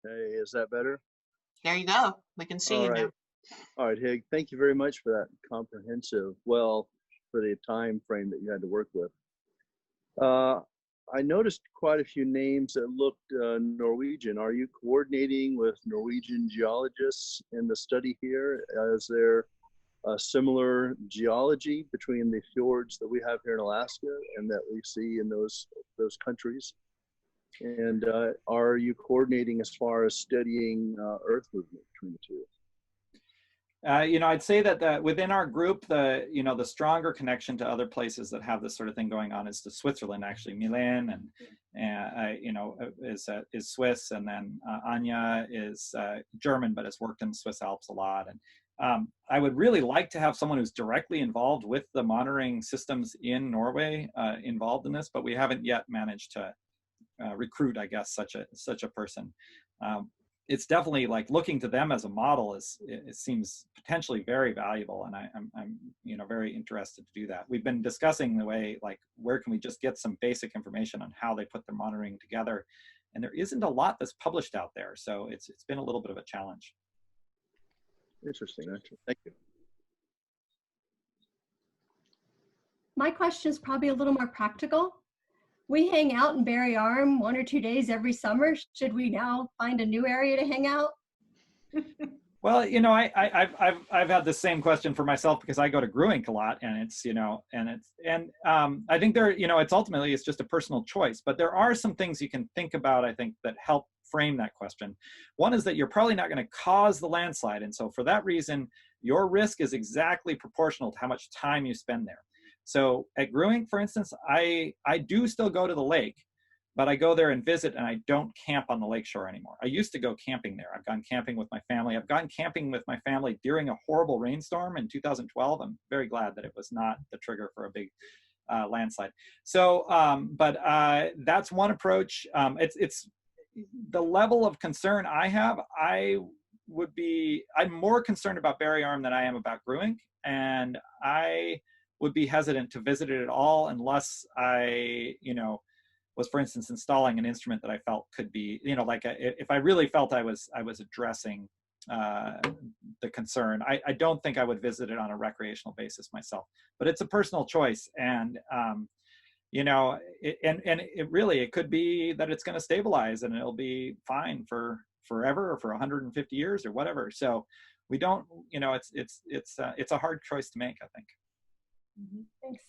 [SPEAKER 10] Hey, is that better?
[SPEAKER 8] There you go. We can see
[SPEAKER 10] All
[SPEAKER 8] you
[SPEAKER 10] right.
[SPEAKER 8] now.
[SPEAKER 10] All right, Hig, thank you very much for that comprehensive, for the time frame that you had to work with. I noticed quite a few names that looked Norwegian. Are you coordinating with Norwegian geologists in the study here? Is there a similar geology between the fjords that we have here in Alaska and that we see in those countries? And are you coordinating as far as studying Earth movement between the two?
[SPEAKER 2] I'd say that within our group, the stronger connection to other places that have this sort of thing going on is to Switzerland. Actually, Milan is Swiss, and then Anya is German, but has worked in the Swiss Alps a lot. And I would really like to have someone who's directly involved with the monitoring systems in Norway involved in this, but we haven't yet managed to recruit, I guess, such a person. It's definitely like looking to them as a model it seems potentially very valuable, and I'm very interested to do that. We've been discussing the way, like, where can we just get some basic information on how they put their monitoring together, and there isn't a lot that's published out there, so it's been a little bit of a challenge.
[SPEAKER 10] Interesting. Thank you.
[SPEAKER 11] My question is probably a little more practical. We hang out in Barry Arm 1 or 2 days every summer. Should we now find a new area to hang out?
[SPEAKER 2] Well, I've had the same question for myself because I go to Gruink a lot, and I think it's ultimately just a personal choice, but there are some things you can think about, I think, that help frame that question. One is that you're probably not going to cause the landslide, and so for that reason, your risk is exactly proportional to how much time you spend there. So at Gruink, for instance, I do still go to the lake, but I go there and visit, and I don't camp on the lakeshore anymore. I used to go camping there. I've gone camping with my family. I've gone camping with my family during a horrible rainstorm in 2012. I'm very glad that it was not the trigger for a big landslide. So, but that's one approach. It's the level of concern I have. I'm more concerned about Barry Arm than I am about Gruink, and I would be hesitant to visit it at all unless I, was, for instance, installing an instrument that I felt could be, if I really felt I was addressing the concern. I don't think I would visit it on a recreational basis myself, but it's a personal choice. And, it could be that it's going to stabilize and it'll be fine for forever or for 150 years or whatever. So we don't, it's a hard choice to make, I think.
[SPEAKER 11] Thanks.